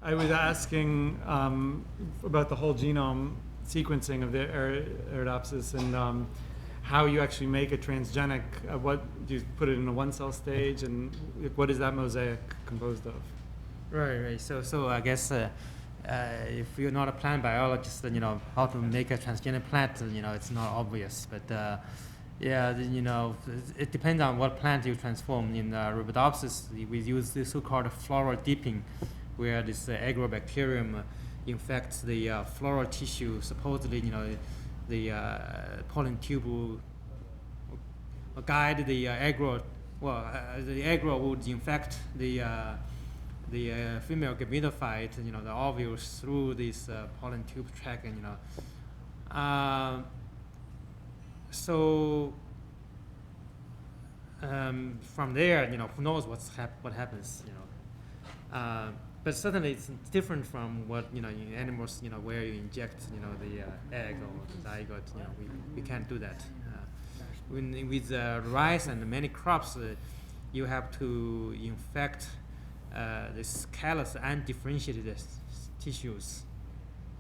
I was asking about the whole genome sequencing of the Arabidopsis and how you actually make a transgenic. What do you put it in a one-cell stage, and what is that mosaic composed of? Right. So I guess if you're not a plant biologist, then how to make a transgenic plant, it's not obvious. But it depends on what plant you transform. In Arabidopsis, we use this so-called floral dipping, where this agrobacterium infects the floral tissue. Supposedly, the pollen tube will guide the agro. Well, the agro would infect the female gametophyte, the ovules through this pollen tube tract, and so from there, who knows what happens, but certainly it's different from what in animals, where you inject the egg or the zygote. We can't do that. With rice and many crops, you have to infect this callus undifferentiated tissues,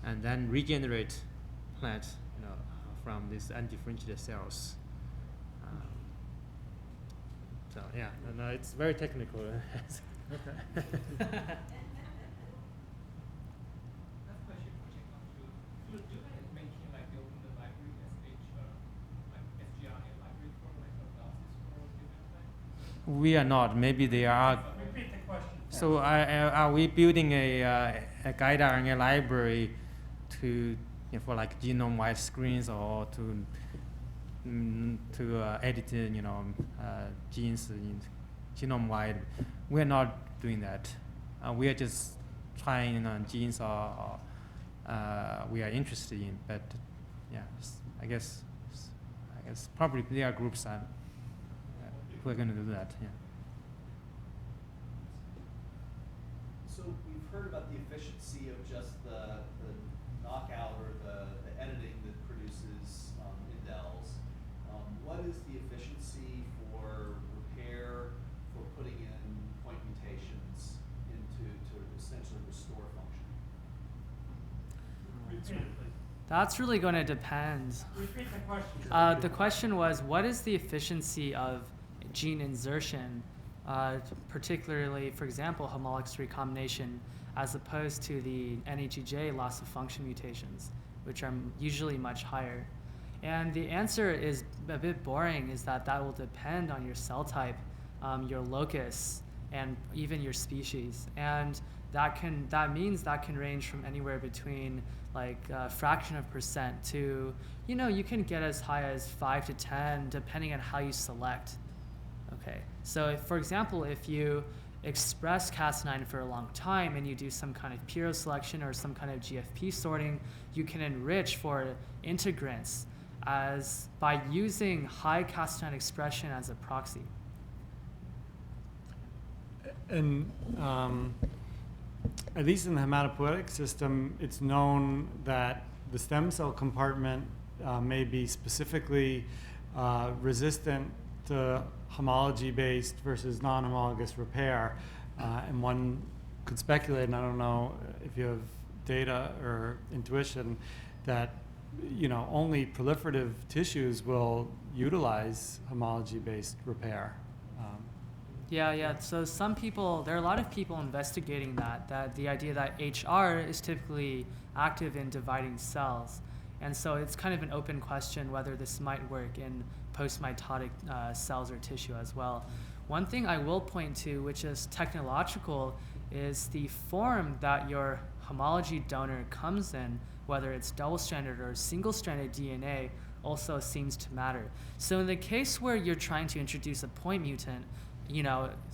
and then regenerate plant, from these undifferentiated cells. So yeah, no, it's very technical. Okay. We are not. Maybe they are. Repeat the question. So are we building a guide RNA library to for like genome-wide screens, or to edit genes in genome-wide? We're not doing that. We are just trying on genes or we are interested in. But yeah, I guess probably there are groups who are going to do that. Yeah. So we've heard about the efficiency of just the knockout or the editing that produces indels. What is the efficiency for repair, for putting in point mutations to essentially restore function? That's really going to depend. Repeat the question. The question was, what is the efficiency of gene insertion, particularly, for example, homologous recombination, as opposed to the NHEJ loss of function mutations, which are usually much higher? And the answer is a bit boring, is that will depend on your cell type, your locus, and even your species. And that means that can range from anywhere between like a fraction of percent to, you can get as high as 5 to 10, depending on how you select. Okay, so for example, if you express Cas9 for a long time and you do some kind of Piro selection or some kind of GFP sorting, you can enrich for integrants by using high Cas9 expression as a proxy. And at least in the hematopoietic system, it's known that the stem cell compartment may be specifically resistant to homology-based versus non-homologous repair. And one could speculate, and I don't know if you have data or intuition, that only proliferative tissues will utilize homology-based repair. Yeah. So there are a lot of people investigating that the idea that HR is typically active in dividing cells. And so it's kind of an open question whether this might work in post-mitotic cells or tissue as well. One thing I will point to, which is technological, is the form that your homology donor comes in, whether it's double-stranded or single-stranded DNA, also seems to matter. So in the case where you're trying to introduce a point mutant,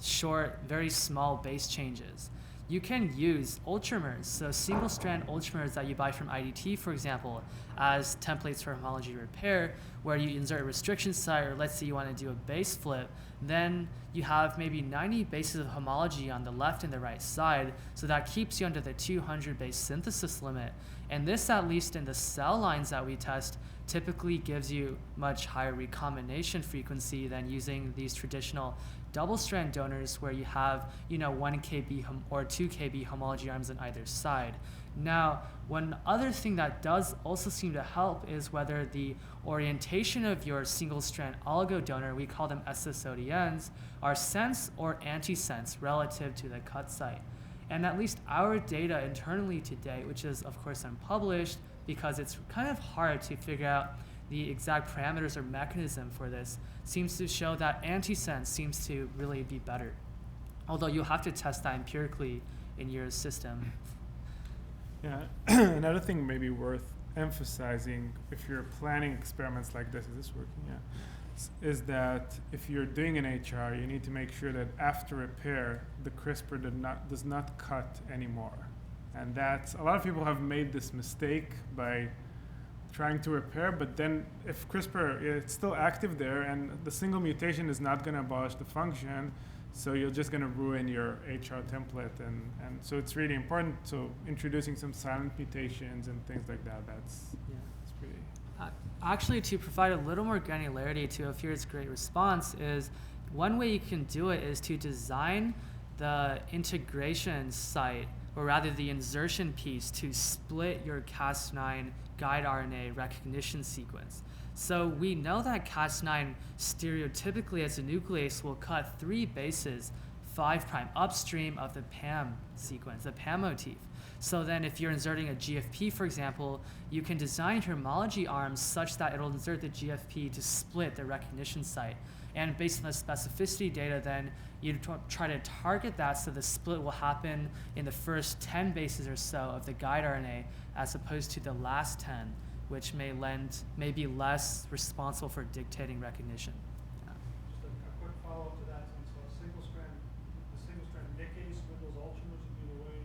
short, very small base changes, you can use ultramers, so single-strand ultramers that you buy from IDT, for example, as templates for homology repair, where you insert a restriction site, or let's say you want to do a base flip, then you have maybe 90 bases of homology on the left and the right side, so that keeps you under the 200 base synthesis limit. And this, at least in the cell lines that we test, typically gives you much higher recombination frequency than using these traditional double-strand donors where you have, 1 kb or 2 kb homology arms on either side. Now, one other thing that does also seem to help is whether the orientation of your single-strand oligo donor, we call them SSODNs, are sense or antisense relative to the cut site. And at least our data internally today, which is of course unpublished because it's kind of hard to figure out the exact parameters or mechanism for this, seems to show that antisense seems to really be better. Although you'll have to test that empirically in your system. Yeah, another thing maybe worth emphasizing if you're planning experiments like this, is this working? Yeah. Is that if you're doing an HR, you need to make sure that after repair, the CRISPR does not cut anymore. And that's, a lot of people have made this mistake by trying to repair, but then if CRISPR, it's still active there and the single mutation is not going to abolish the function, so you're just going to ruin your HR template. And so it's really important. So introducing some silent mutations and things like that, that's pretty... Actually, to provide a little more granularity to Ophir's great response is, one way you can do it is to design the integration site, or rather the insertion piece, to split your Cas9 guide RNA recognition sequence. So we know that Cas9 stereotypically as a nuclease will cut 3 bases 5' upstream of the PAM sequence, the PAM motif. So then if you're inserting a GFP, for example, you can design your homology arms such that it'll insert the GFP to split the recognition site. And based on the specificity data, then you try to target that so the split will happen in the first 10 bases or so of the guide RNA as opposed to the last 10, which may be less responsible for dictating recognition. Just a quick follow-up to that. So the single strand nickase with those ultramers would be the way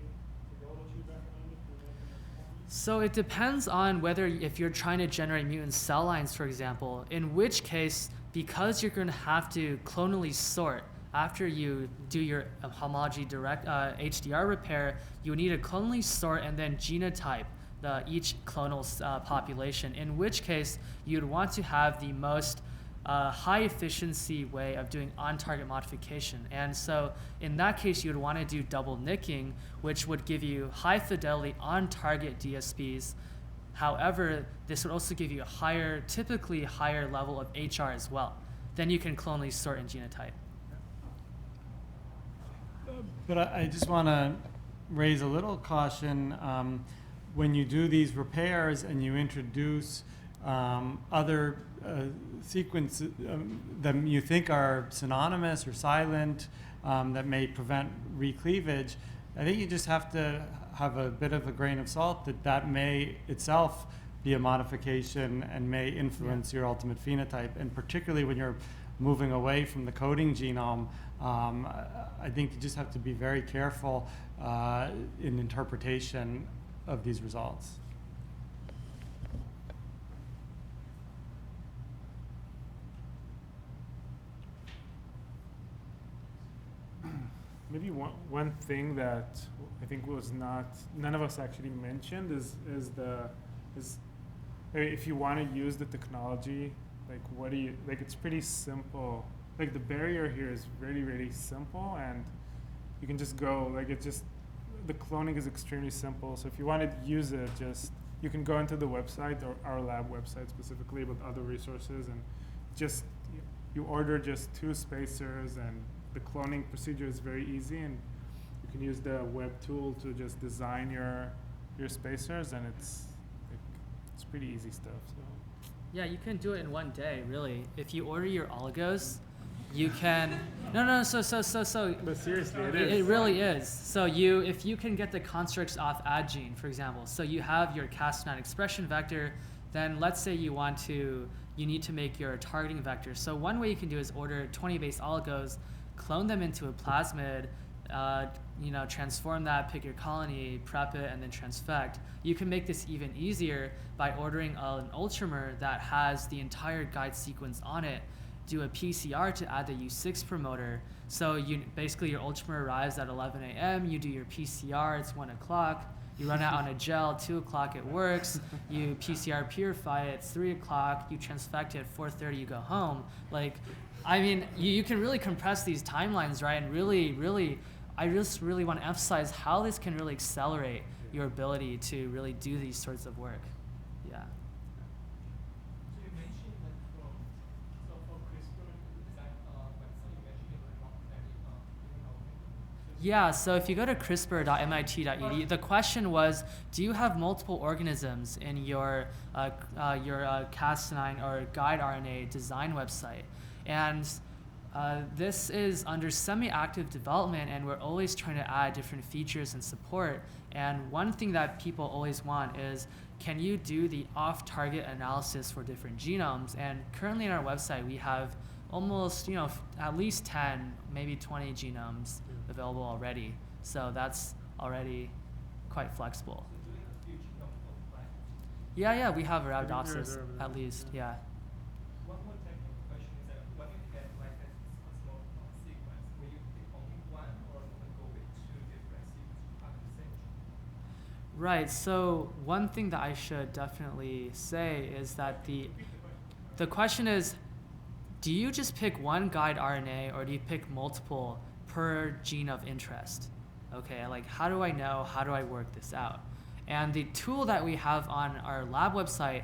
to go that you recommended for making. So it depends on whether, if you're trying to generate mutant cell lines, for example, in which case, because you're going to have to clonally sort after you do your homology direct HDR repair, you need to clonally sort and then genotype each clonal population, in which case you'd want to have the most high efficiency way of doing on-target modification. And so in that case, you'd want to do double nicking, which would give you high fidelity on-target DSPs. However, this would also give you a typically higher level of HR as well. Then you can clonally sort and genotype. But I just want to raise a little caution. When you do these repairs and you introduce other sequences that you think are synonymous or silent that may prevent recleavage, I think you just have to have a bit of a grain of salt that may itself be a modification and may influence your ultimate phenotype. And particularly when you're moving away from the coding genome, I think you just have to be very careful in interpretation of these results. Maybe one thing that I think was none of us actually mentioned is if you want to use the technology, it's pretty simple. Like the barrier here is really, really simple, and you can just go, the cloning is extremely simple. So if you want to use it, you can go into the website, or our lab website specifically, with other resources, and you order just 2 spacers, and the cloning procedure is very easy, and you can use the web tool to just design your spacers, and it's pretty easy stuff. So. Yeah, you can do it in one day, really. If you order your oligos, you can. No. So. But seriously, it is. It really is. So if you can get the constructs off AdGene, for example, so you have your Cas9 expression vector, then let's say you need to make your targeting vector. So one way you can do is order 20 base oligos, clone them into a plasmid, transform that, pick your colony, prep it, and then transfect. You can make this even easier by ordering an ultramer that has the entire guide sequence on it, do a PCR to add the U6 promoter. So basically your ultramer arrives at 11 a.m., you do your PCR, it's 1 o'clock, you run out on a gel, 2 o'clock it works, you PCR purify it, it's 3 o'clock, you transfect it, 4:30 you go home. I mean, you can really compress these timelines, right? And really, I just really want to emphasize how this can really accelerate your ability to really do these sorts of work. Yeah. So you mentioned that for CRISPR that so you mentioned you were not very Yeah, so if you go to crispr.mit.edu, the question was, do you have multiple organisms in your Cas9 or guide RNA design website? And this is under semi-active development, and we're always trying to add different features and support. And one thing that people always want is, can you do the off-target analysis for different genomes? And currently on our website, we have almost, at least 10, maybe 20 genomes available already. So that's already quite flexible. So doing a few genome compliance. Yeah, we have I think Rhabdoxis they're there, at least, yeah. One more technical question is that when you get like a small sequence, will you pick only one or go with two different sequences on the same gene? Right, so one thing that I should definitely say is that the question is, do you just pick one guide RNA or do you pick multiple per gene of interest? Okay, like how do I know, how do I work this out? And the tool that we have on our lab website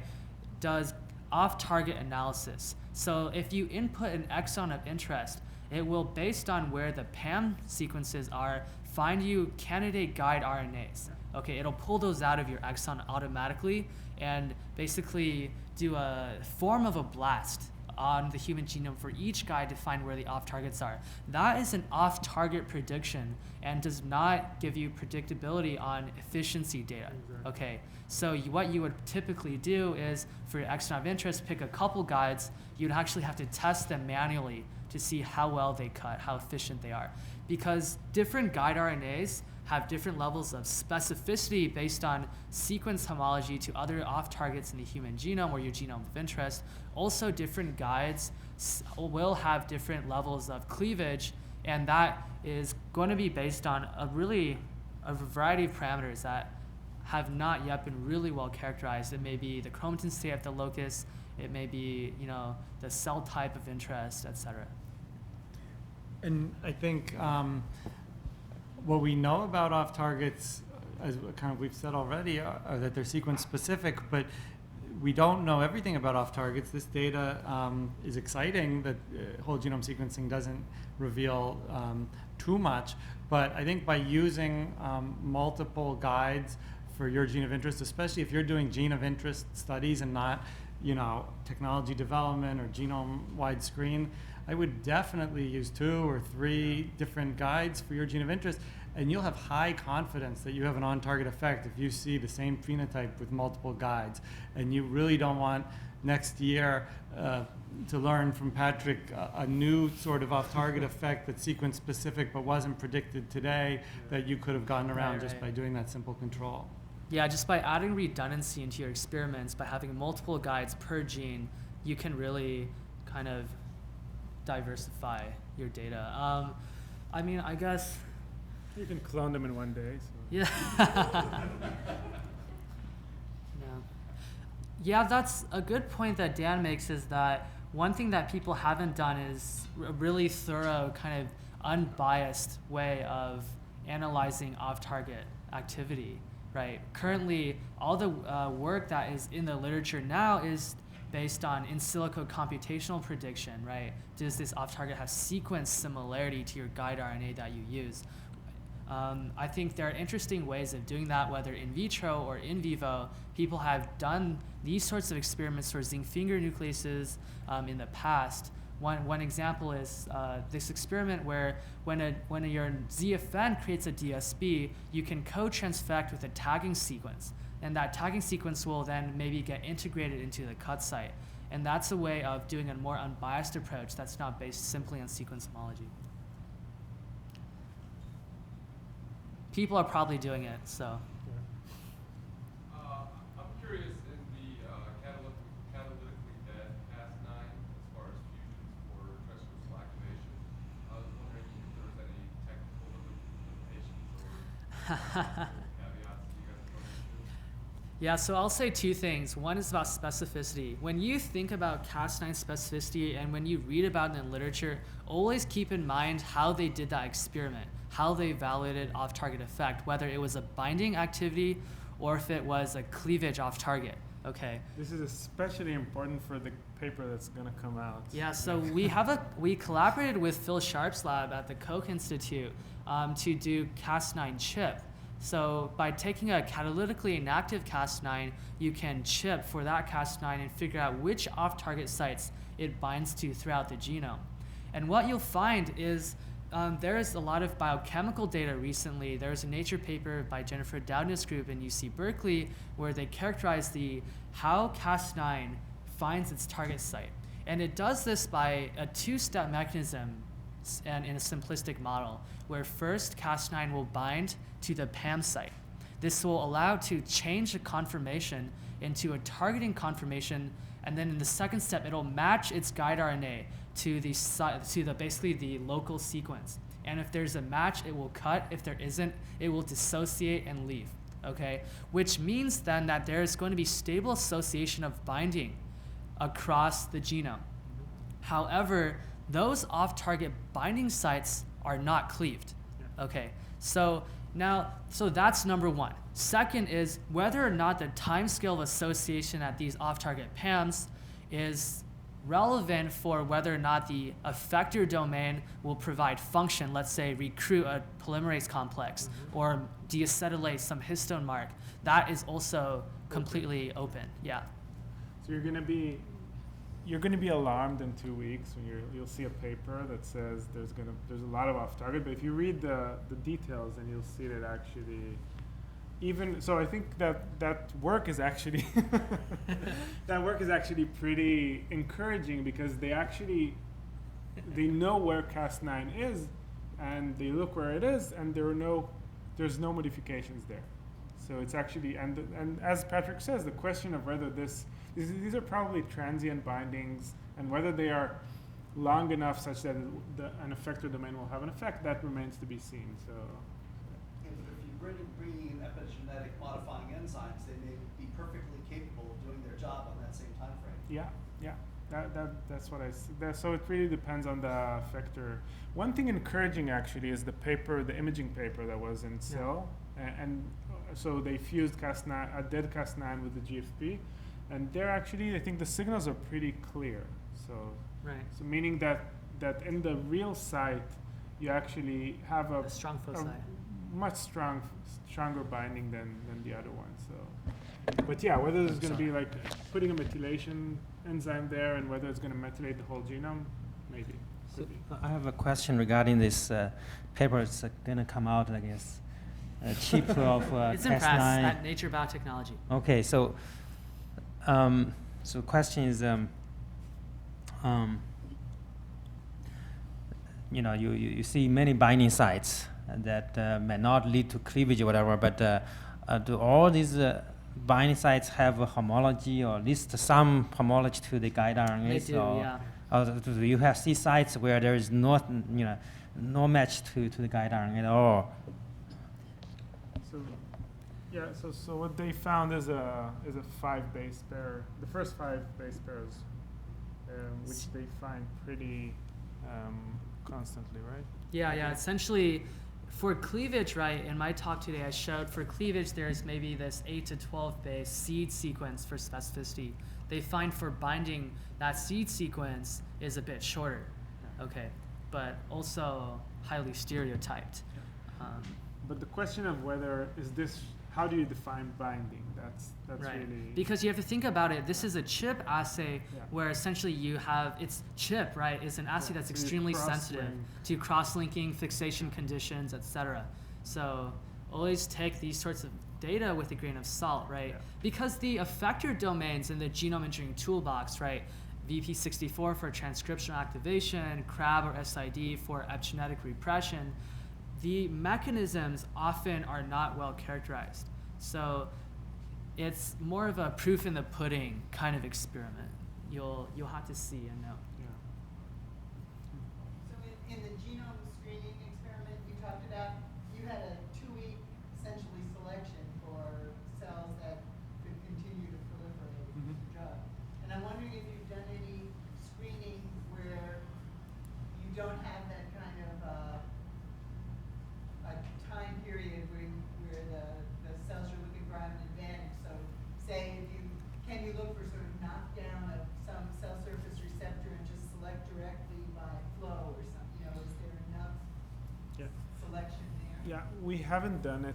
does off-target analysis. So if you input an exon of interest, it will, based on where the PAM sequences are, find you candidate guide RNAs. Okay, it'll pull those out of your exon automatically and basically do a form of a blast on the human genome for each guide to find where the off-targets are. That is an off-target prediction and does not give you predictability on efficiency data. Okay, so what you would typically do is, for your exon of interest, pick a couple guides. You'd actually have to test them manually to see how well they cut, how efficient they are. Because different guide RNAs have different levels of specificity based on sequence homology to other off-targets in the human genome or your genome of interest. Also, different guides will have different levels of cleavage, and that is going to be based on a variety of parameters that have not yet been really well characterized. It may be the chromatin state of the locus, it may be the cell type of interest, etc. And I think what we know about off-targets, as kind of we've said already, are that they're sequence specific, but we don't know everything about off-targets. This data is exciting that whole genome sequencing doesn't reveal too much, but I think by using multiple guides for your gene of interest, especially if you're doing gene of interest studies and not, technology development or genome-wide screen, I would definitely use 2 or 3 different guides for your gene of interest, and you'll have high confidence that you have an on-target effect if you see the same phenotype with multiple guides. And you really don't want next year to learn from Patrick a new sort of off-target effect that's sequence specific but wasn't predicted today that you could have gotten around just by doing that simple control. Yeah, just by adding redundancy into your experiments, by having multiple guides per gene, you can really kind of diversify your data. I guess. You can clone them in one day. So. Yeah. Yeah, that's a good point that Dan makes, is that one thing that people haven't done is a really thorough, kind of unbiased way of analyzing off-target activity, right? Currently, all the work that is in the literature now is based on in silico computational prediction, right? Does this off-target have sequence similarity to your guide RNA that you use? I think there are interesting ways of doing that, whether in vitro or in vivo. People have done these sorts of experiments for zinc finger nucleases in the past. One example is this experiment where when your ZFN creates a DSB, you can co-transfect with a tagging sequence. And that tagging sequence will then maybe get integrated into the cut site. And that's a way of doing a more unbiased approach that's not based simply on sequence homology. People are probably doing it, so. I'm curious, in the catalytically dead Cas9, as far as fusions for transcriptional activation, I was wondering if there was any technical limitations or caveats that you guys are running into? Yeah, so I'll say two things. One is about specificity. When you think about Cas9 specificity and when you read about it in literature, always keep in mind how they did that experiment, how they evaluated off-target effect, whether it was a binding activity or if it was a cleavage off-target. Okay. This is especially important for the paper that's going to come out. Yeah, so we collaborated with Phil Sharp's lab at the Koch Institute to do Cas9 chip. So by taking a catalytically inactive Cas9, you can chip for that Cas9 and figure out which off-target sites it binds to throughout the genome. And what you'll find is there is a lot of biochemical data recently. There's a Nature paper by Jennifer Doudna's group in UC Berkeley where they characterize how Cas9 finds its target site. And it does this by a two-step mechanism and in a simplistic model, where first Cas9 will bind to the PAM site. This will allow to change the conformation into a targeting conformation, and then in the second step, it'll match its guide RNA to basically the local sequence. And if there's a match, it will cut. If there isn't, it will dissociate and leave. Okay, which means then that there is going to be stable association of binding across the genome. However, those off-target binding sites are not cleaved. Okay, so that's number one. Second is whether or not the time scale of association at these off-target PAMs is relevant for whether or not the effector domain will provide function, let's say recruit a polymerase complex or deacetylate some histone mark. That is also completely open. Yeah. So you're going to be alarmed in 2 weeks when you'll see a paper that says there's a lot of off target, but if you read the details, then you'll see that actually I think that work is actually pretty encouraging because they know where Cas9 is and they look where it is and there's no modifications there. So it's actually and as Patrick says, the question of whether these are probably transient bindings, and whether they are long enough such that an effector domain will have an effect, that remains to be seen. So, yeah, but if you bring in epigenetic modifying enzymes, they may be perfectly capable of doing their job on that same time frame. Yeah. That's what I see. So it really depends on the effector. One thing encouraging actually is the imaging paper that was in Cell, and so they fused Cas9, a dead Cas9 with the GFP. And there actually, I think the signals are pretty clear. So meaning that in the real site, you actually have a strong foci, much stronger binding than the other one. So, but yeah, whether there's going to be like putting a methylation enzyme there, and whether it's going to methylate the whole genome, maybe. So I have a question regarding this paper. It's going to come out, I guess, cheap of it's in press at Nature Biotechnology. Okay, so. So the question is, you see many binding sites that may not lead to cleavage or whatever, but do all these binding sites have a homology, or at least some homology to the guide RNAs? They do, yeah. Or do you have C sites where there is no match to the guide RNA at all? So what they found is a 5 base pair, the first 5 base pairs, which they find pretty constantly, right? Yeah. Essentially, for cleavage, right? In my talk today, I showed for cleavage there's maybe this 8 to 12 base seed sequence for specificity. They find for binding that seed sequence is a bit shorter, okay, but also highly stereotyped. But the question of whether how do you define binding? That's right. Really... Because you have to think about it. This is a chip assay where essentially it's chip, right? It's an assay that's extremely sensitive to cross-linking, fixation conditions, etc. So always take these sorts of data with a grain of salt, right? Yeah. Because the effector domains in the genome engineering toolbox, right? VP64 for transcriptional activation, CRAB or SID for epigenetic repression, the mechanisms often are not well characterized. So it's more of a proof in the pudding kind of experiment. You'll have to see and know. Yeah. So in the genome screening experiment you talked about, you had a 2-week essentially selection for cells that could selection there? Yeah, we haven't done it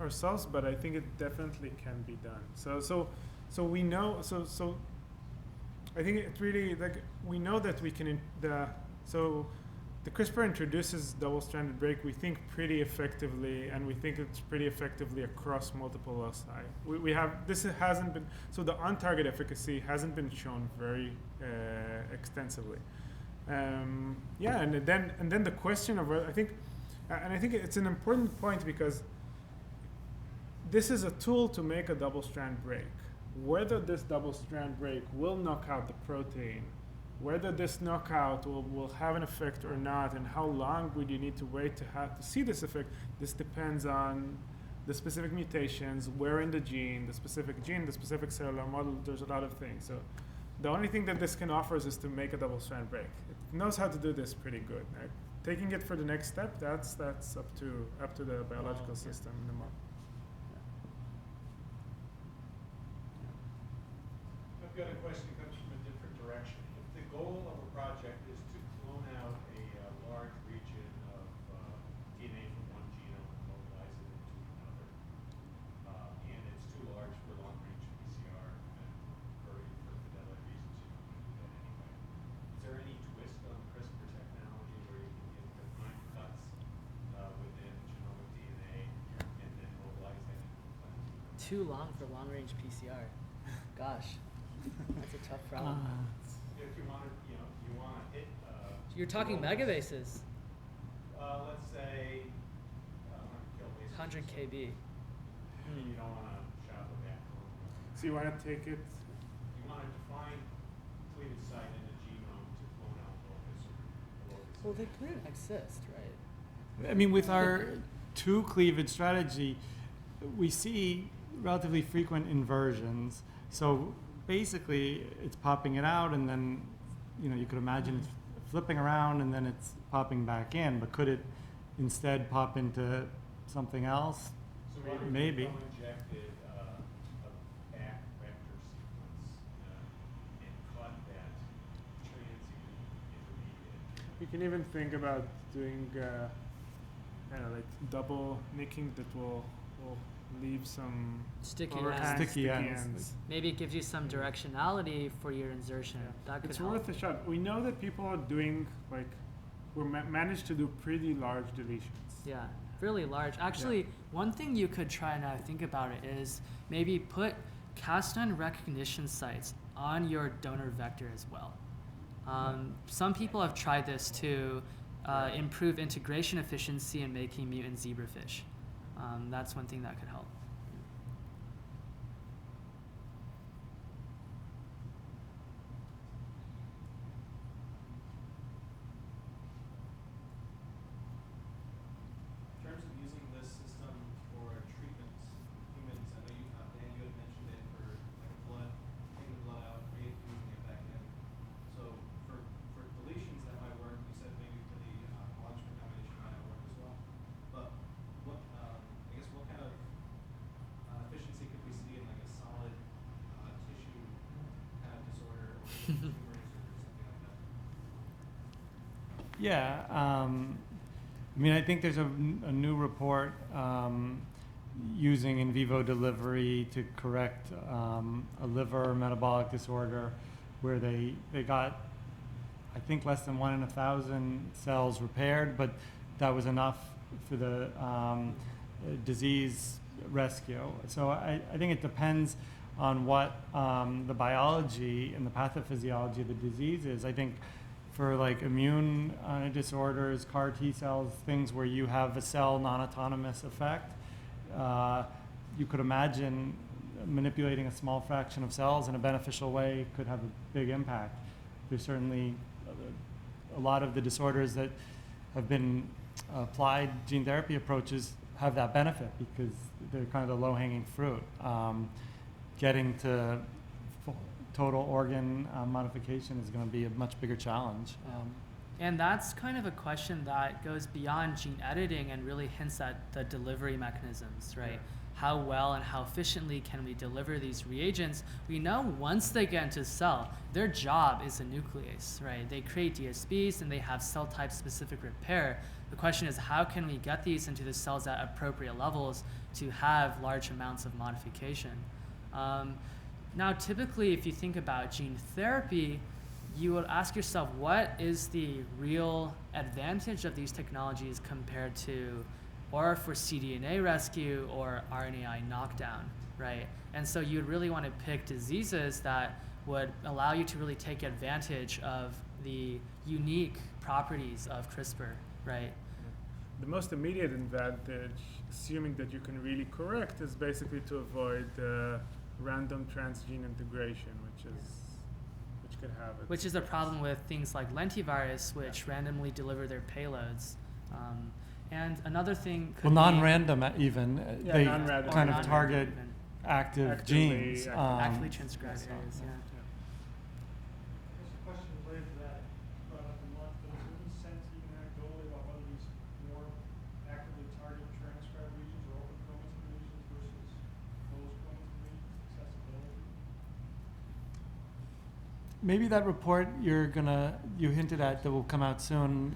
ourselves, but I think it definitely can be done. So we know. So I think it really, like, we know that we can. The CRISPR introduces double-stranded break, we think, pretty effectively, and we think it's pretty effectively across multiple loci. We have, this hasn't been, so the on-target efficacy hasn't been shown very extensively. Yeah, and then the question of whether, I think it's an important point, because this is a tool to make a double-strand break. Whether this double-strand break will knock out the protein, whether this knockout will have an effect or not, and how long would you need to wait to see this effect, this depends on the specific mutations, where in the gene, the specific cellular model. There's a lot of things. So the only thing that this can offer is to make a double-strand break. It knows how to do this pretty good. Right? Taking it for the next step, that's up to the biological system in the model. I've got a question that comes from a different direction. If the goal of a project is to clone out a large region of DNA from one genome and localize it into another, and it's too large for long-range PCR, and for fidelity reasons you don't want to do that anyway, is there any twist on CRISPR technology where you can get defined cuts within genomic DNA and then localize that into a plant? Too long for long-range PCR. Gosh, that's a tough problem. If you want to, you want to hit. You're talking megabases. Let's say 100 kilobases. 100 KB. And you don't want to shop it back. So you want to take it. You want to define cleavage site in the genome to clone out locus or locus. Well, they couldn't exist, right? I mean, with our two cleavage strategy, we see relatively frequent inversions. So basically, it's popping it out, and then, you could imagine it's flipping around, and then it's popping back in. But could it instead pop into something else? So maybe. Injected a back vector sequence and cut that transient intermediate. You can even think about doing like double nicking that will leave some Sticky overhang, ends. Sticky ends. Maybe it gives you some directionality for your insertion. That could It's help. worth a shot. We know that people are doing, like, managed to do pretty large deletions. Yeah, really large. Actually, one thing you could try now think about it is maybe put Cas9 recognition sites on your donor vector as well. Some people have tried this to improve integration efficiency in making mutant zebrafish. That's one thing that could help. In terms of using this system for treatment humans, I know you, Dan, you had mentioned it for like blood, taking the blood out, refusing it back in. So for deletions that might work. You said maybe for the palindromic combination might not work as well. But what kind of efficiency could we see in like a solid tissue kind of disorder or tumors or something like that? Yeah. I mean, I think there's a new report using in vivo delivery to correct a liver metabolic disorder where they got, I think, less than 1 in 1,000 cells repaired, but that was enough for the disease rescue. So I think it depends on what the biology and the pathophysiology of the disease is. I think for like immune disorders, CAR T cells, things where you have a cell non-autonomous effect, you could imagine manipulating a small fraction of cells in a beneficial way could have a big impact. There's certainly a lot of the disorders that have been applied gene therapy approaches have that benefit because they're kind of the low-hanging fruit. Getting to total organ modification is going to be a much bigger challenge. And that's kind of a question that goes beyond gene editing and really hints at the delivery mechanisms, right? how well and how efficiently can we deliver these reagents, we know once they get into the cell, their job is a nuclease, right? They create DSBs and they have cell type specific repair. The question is, how can we get these into the cells at appropriate levels to have large amounts of modification? Now, typically, if you think about gene therapy, you would ask yourself, what is the real advantage of these technologies compared to, or for cDNA rescue or RNAi knockdown, right? And so you'd really want to pick diseases that would allow you to really take advantage of the unique properties of CRISPR, right? The most immediate advantage, assuming that you can really correct, is basically to avoid random transgene integration, which could have it. Which is a problem with things like lentivirus, which randomly deliver their payloads. And another thing could Well, non-random even. Yeah, They non-random. kind Or of target non-random active Actively, genes. actually transcribed areas, yeah. There's a question related to that, brought up in Mark, but is there any sense even anecdotally about whether these more actively target transcribed regions or open chromatin regions versus closed chromatin regions, accessibility? Maybe that report you hinted at that will come out soon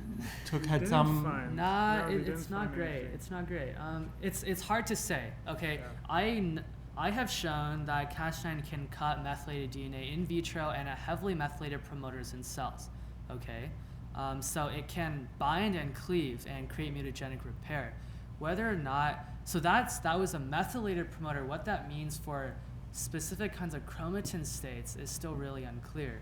had Didn't some. find- Nah, no, they it's didn't not find great. anything. It's not great. It's hard to say. Okay, Yeah. I have shown that Cas9 can cut methylated DNA in vitro and at heavily methylated promoters in cells. Okay, so it can bind and cleave and create mutagenic repair. Whether or not, so that was a methylated promoter. What that means for specific kinds of chromatin states is still really unclear.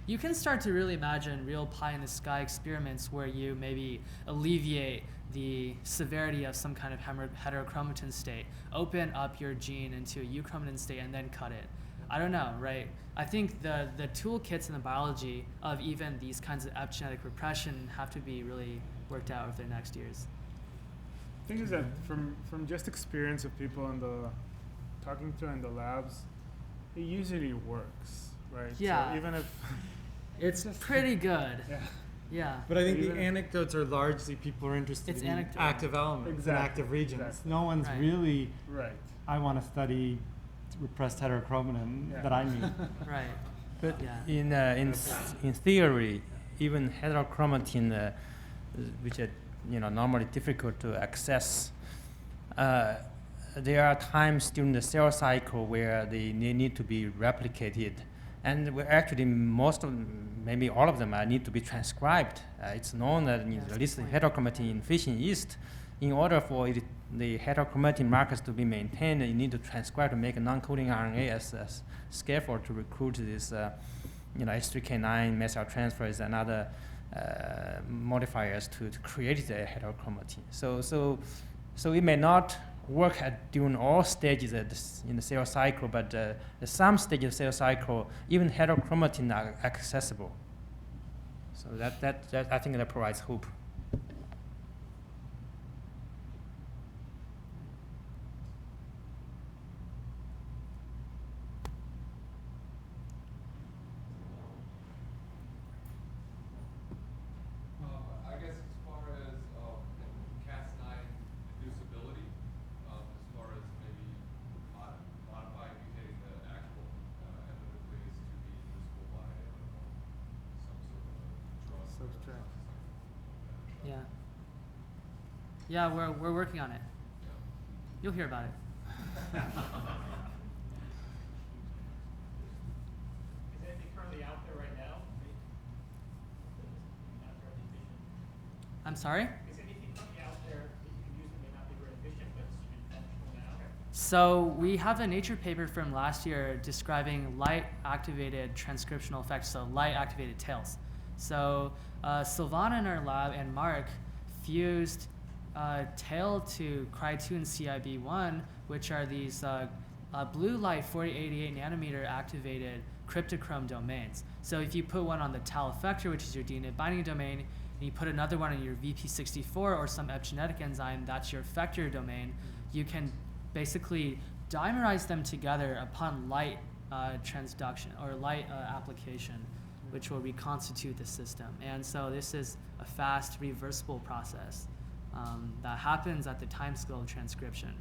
You can start to really imagine real pie-in-the-sky experiments where you maybe alleviate the severity of some kind of heterochromatin state, open up your gene into a euchromatin state, and then cut it. I don't know, right? I think the toolkits in the biology of even these kinds of epigenetic repression have to be really worked out over the next years. The thing is that from just experience of people talking to in the labs, it usually works, right? Yeah. So even if It's pretty good. yeah. Yeah. But I think Even- the anecdotes are largely people are interested It's in anecdotal. active elements and Exactly, active regions. exactly. No one's Right. really, Right. I want to study repressed heterochromatin Yeah. that I need. Right. But Yeah. in theory, even heterochromatin, which are normally difficult to access, there are times during the cell cycle where they need to be replicated, and actually maybe all of them need to be transcribed. It's known that at least the heterochromatin in fission yeast, in order for the heterochromatin markers to be maintained, you need to transcribe to make a non-coding RNA as a scaffold to recruit this, H3K9 methyltransferase and other modifiers to create the heterochromatin. So it may not work during all stages in the cell cycle, but at some stage of the cell cycle, even heterochromatin are accessible. So that I think that provides hope. I guess as far as Cas9 inducibility, as far as maybe modifying, mutating the actual endonuclease to be inducible by some sort of drug. Substrate. Yeah. Yeah, we're working on it. Yeah. You'll hear about it. Is anything currently out there right now? Not very efficient. I'm sorry? Is anything currently out there that you can use that may not be very efficient, but it's functional now? So we have a Nature paper from last year describing light-activated transcriptional effects, so light-activated tails. So Silvana in our lab and Mark fused tail to Cry2 and CIB1, which are these blue light 4088 nanometer activated cryptochrome domains. So if you put one on the tau effector, which is your DNA binding domain, and you put another one on your VP64 or some epigenetic enzyme, that's your effector domain, you can basically dimerize them together upon light transduction or light application, which will reconstitute the system. And so this is a fast, reversible process that happens at the time scale of transcription.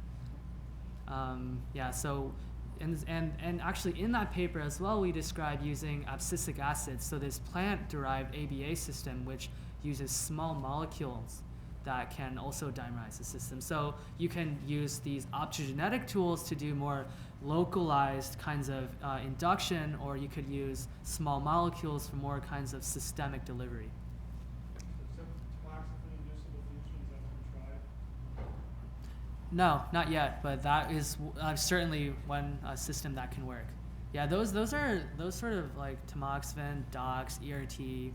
Yeah, so, and actually in that paper as well, we describe using abscisic acid, so this plant-derived ABA system, which uses small molecules that can also dimerize the system. So you can use these optogenetic tools to do more localized kinds of induction, or you could use small molecules for more kinds of systemic delivery. So tamoxifen-inducible leachings have been tried? No, not yet, but that is certainly one system that can work. Yeah, those sort of like tamoxifen, dox, ERT,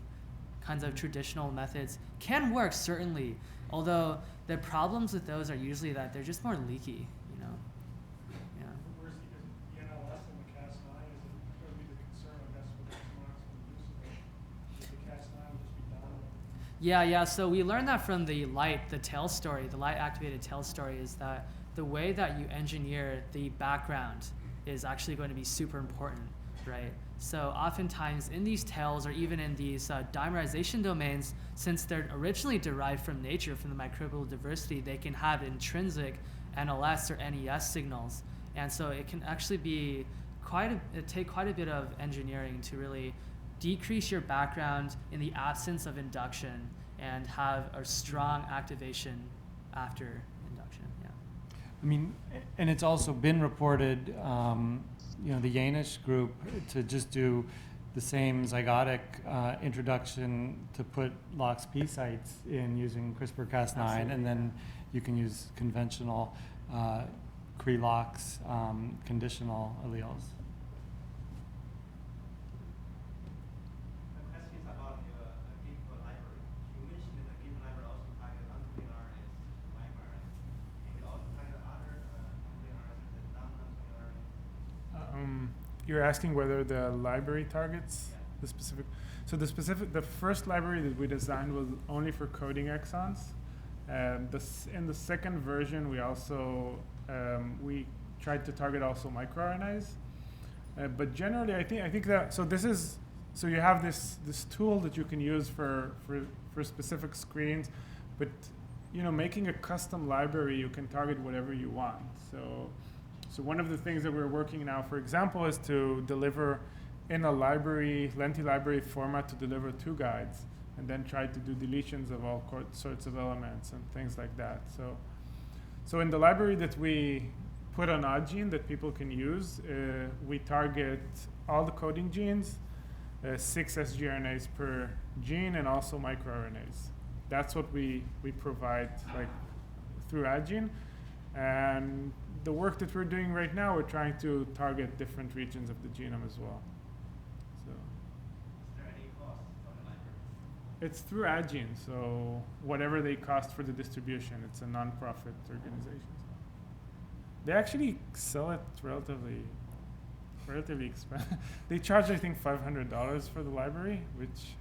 kinds of traditional methods can work certainly. Although the problems with those are usually that they're just more leaky, you know. Yeah. Where's the NLS and the Cas9? Is it going to be the concern, I guess, with the tamoxifen-inducible? That the Cas9 will just be dominant? Yeah. So we learned that from the tail story. The light-activated tail story is that the way that you engineer the background is actually going to be super important, right? So oftentimes in these tails, or even in these dimerization domains, since they're originally derived from nature, from the microbial diversity, they can have intrinsic NLS or NES signals. And so it can actually be take quite a bit of engineering to really decrease your background in the absence of induction and have a strong activation after induction. Yeah. I mean, and it's also been reported, the Yanish group to just do the same zygotic introduction to put LOX-P sites in using CRISPR-Cas9, Absolutely, and then you can use conventional CRE-LOX conditional alleles. The question is about your GIP library. You mentioned that the GIP library also targets uncovalent RNAs, microRNAs. Can you also target other uncovalent RNAs than non-uncovalent RNAs? You're asking whether the library targets the specific. So the first library that we designed was only for coding exons. In the second version, we also we tried to target also microRNAs. But generally, I think that so you have this tool that you can use for specific screens, but making a custom library, you can target whatever you want. So one of the things that we're working now, for example, is to deliver in a lenti library format to deliver 2 guides, and then try to do deletions of all sorts of elements and things like that. So in the library that we put on Oddgene that people can use, we target all the coding genes, 6 sgRNAs per gene, and also microRNAs. That's what we provide through Oddgene. And the work that we're doing right now, we're trying to target different regions of the genome as well. So Is there any cost for the library? it's through Oddgene, so whatever they cost for the distribution, it's a non-profit organization. So they actually sell it relatively expensive. They charge, I think, $500 for the library, which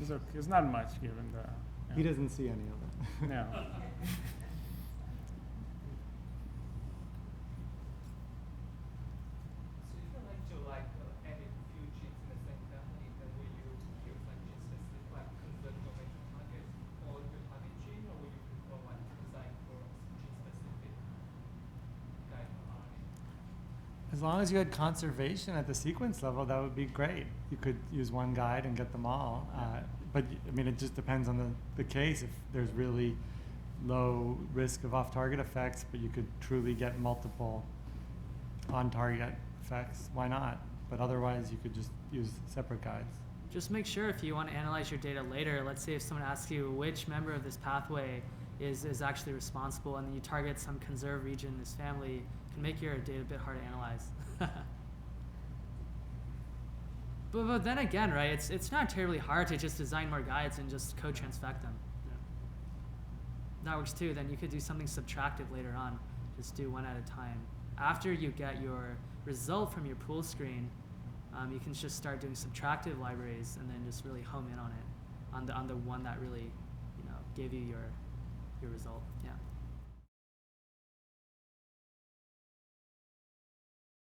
is okay. It's not much given the. He doesn't see any of it. No. So if you like to edit few genes in the same family, then will you use gene-specific convert domain to target all your target gene, or will you prefer one designed for gene-specific guide RNA? As long as you had conservation at the sequence level, that would be great. You could use one guide and get them all. But I mean, it just depends on the case. If there's really low risk of off-target effects, but you could truly get multiple on-target effects, why not? But otherwise, you could just use separate guides. Just make sure if you want to analyze your data later, let's say if someone asks you which member of this pathway is actually responsible, and then you target some conserved region in this family, it can make your data a bit hard to analyze. But then again, right, it's not terribly hard to just design more guides and just code transfect them. Yeah. That works too. Then you could do something subtractive later on. Just do one at a time. After you get your result from your pool screen, you can just start doing subtractive libraries and then just really home in on it, on the one that really, gave you your result. Yeah.